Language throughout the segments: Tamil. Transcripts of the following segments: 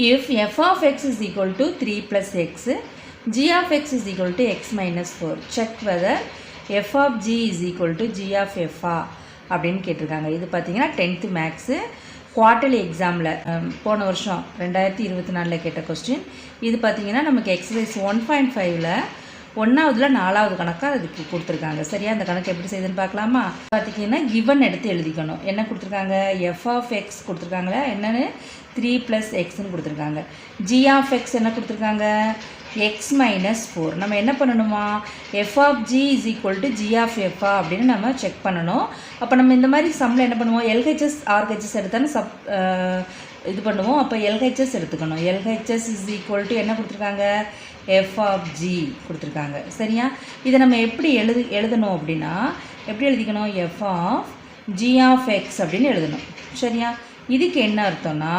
If f of x is equal to 3 plus x, g of x is equal to x minus 4. Check whether f of g is equal to g of f அப்படின்னு கேட்டிருக்காங்க. இது பார்த்தீங்கன்னா 10th மேக்ஸு குவார்ட்டர்லி எக்ஸாமில் போன வருஷம் 2024 கேட்ட கொஸ்டின். இது பார்த்தீங்கன்னா நமக்கு எக்ஸசைஸ் 1.5ல் 1ஆவதுல 4ஆவது கணக்காக அதுக்கு கொடுத்துருக்காங்க. சரியா, அந்த கணக்கு எப்படி செய்யுதுன்னு பார்க்கலாமா? பார்த்தீங்கன்னா கிவன் எடுத்து எழுதிக்கணும். என்ன கொடுத்துருக்காங்க? எஃப் ஆஃப் எக்ஸ் கொடுத்துருக்காங்களா, என்னென்னு 3 + எக்ஸ்ன்னு கொடுத்துருக்காங்க. ஜி ஆஃப் எக்ஸ் என்ன கொடுத்துருக்காங்க? X minus 4. நம்ம என்ன பண்ணணுமா? F of G is equal to G of எஃப்ஆ அப்படின்னு நம்ம செக் பண்ணணும். அப்போ நம்ம இந்த மாதிரி சம்மில் என்ன பண்ணுவோம்? எல்ஹெச்எஸ் ஆர்ஹெச்எஸ் எடுத்தாலும் இது பண்ணுவோம். அப்போ எல்ஹெச்எஸ் எடுத்துக்கணும். எல்ஹெச்எஸ் இஸ் ஈக்குவல் டு என்ன கொடுத்துருக்காங்க? எஃப் ஆஃப் ஜி கொடுத்துருக்காங்க. சரியா, இதை நம்ம எப்படி எழுதணும் அப்படின்னா எப்படி எழுதிக்கணும்? F of G of X அப்படின்னு எழுதணும். சரியா, இதுக்கு என்ன அர்த்தம்னா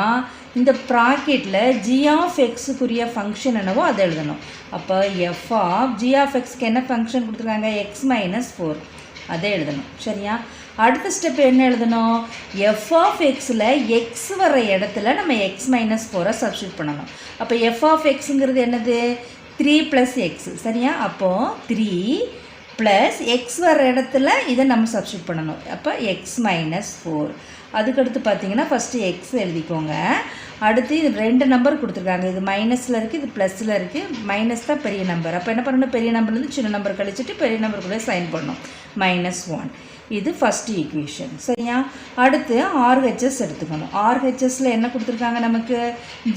இந்த ப்ராக்கெட்டில் ஜி ஆஃப் எக்ஸுக்குரிய ஃபங்க்ஷன் என்னவோ அதை எழுதணும். அப்போ எஃப் ஆஃப் ஜி ஆஃப் எக்ஸ்க்கு என்ன ஃபங்க்ஷன் கொடுத்துருக்காங்க? எக்ஸ் மைனஸ் 4 அதை எழுதணும். சரியா, அடுத்த ஸ்டெப் என்ன எழுதணும்? எஃப் ஆஃப் எக்ஸில் எக்ஸ் வர இடத்துல நம்ம எக்ஸ் மைனஸ் 4 சப்ஸ்டியூட் பண்ணணும். அப்போ எஃப் ஆஃப் எக்ஸுங்கிறது என்னது? 3 + எக்ஸ். சரியா, அப்போது 3 + எக்ஸ் வர இடத்துல இதை நம்ம சப்ஸ்டியூட் பண்ணணும். அப்போ எக்ஸ் மைனஸ் 4. அதுக்கடுத்து பார்த்தீங்கன்னா ஃபஸ்ட்டு எக்ஸ் எழுதிக்கோங்க. அடுத்து இது 2 நம்பர் கொடுத்துருக்காங்க. இது மைனஸில் இருக்குது, இது ப்ளஸில் இருக்குது. மைனஸ் தான் பெரிய நம்பர். அப்போ என்ன பண்ணணும்? பெரிய நம்பர்லேருந்து சின்ன நம்பர் கழிச்சிட்டு பெரிய நம்பர் கூட சைன் பண்ணணும். -1. இது ஃபஸ்ட்டு ஈக்குவேஷன். சரியா, அடுத்து ஆர்ஹெச்எஸ் எடுத்துக்கணும். ஆர்ஹெச்எஸில் என்ன கொடுத்துருக்காங்க? நமக்கு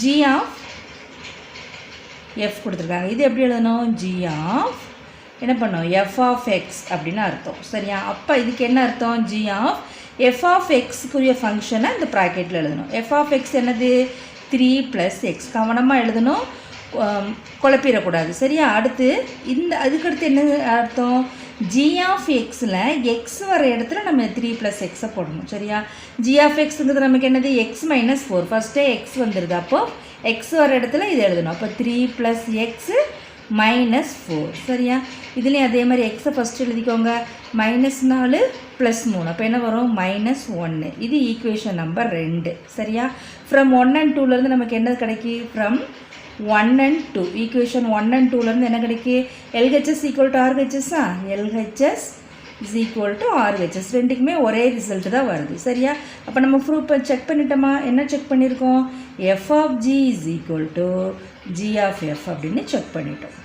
ஜி ஆஃப் எஃப் கொடுத்துருக்காங்க. இது எப்படி எழுதணும்? ஜி ஆஃப் என்ன பண்ணோம்? எஃப் ஆஃப் எக்ஸ் அப்படின்னு அர்த்தம். சரியா, அப்போ இதுக்கு என்ன அர்த்தம்? ஜி ஆஃப் எஃப் ஆஃப் எக்ஸுக்குரிய ஃபங்க்ஷனை இந்த ப்ராக்கெட்டில் எழுதணும். எஃப் ஆஃப் எக்ஸ் என்னது? 3 + எக்ஸ். கவனமாக எழுதணும், குழப்பிடக்கூடாது. சரியா, அடுத்து அதுக்கடுத்து என்ன அர்த்தம்? ஜி ஆஃப் எக்ஸில் எக்ஸ் வர இடத்துல நம்ம 3 + எக்ஸை போடணும். சரியா, ஜி ஆஃப் எக்ஸுங்கிறது நமக்கு என்னது? X minus 4. ஃபஸ்ட்டே எக்ஸ் வந்துடுது. அப்போது எக்ஸ் வர இடத்துல இது எழுதணும். அப்போ 3 + எக்ஸு -4. சரியா, இதுலேயும் அதே மாதிரி எக்ஸை ஃபஸ்ட்டு எழுதிக்கோங்க. -4 + 3. அப்போ என்ன வரும்? -1. இது ஈக்குவேஷன் நம்பர் 2. சரியா, ஃப்ரம் 1 and 2லேருந்து நமக்கு என்ன கிடைக்கி? ஃப்ரம் 1 and 2 ஈக்குவேஷன் 1 and 2லேருந்து என்ன கிடைக்கி? எல்ஹெச்எஸ் ஈக்குவல் டு ஆர்ஹெச்எஸ்ஸா? LHS is equal to RHS. ரெண்டுக்குமே ஒரே ரிசல்ட் தான் வருது. சரியா, அப்போ நம்ம ப்ரூஃப் செக் பண்ணிட்டோமா? என்ன செக் பண்ணியிருக்கோம்? F of G is equal to G of F அப்படின்னு செக் பண்ணிட்டோம்.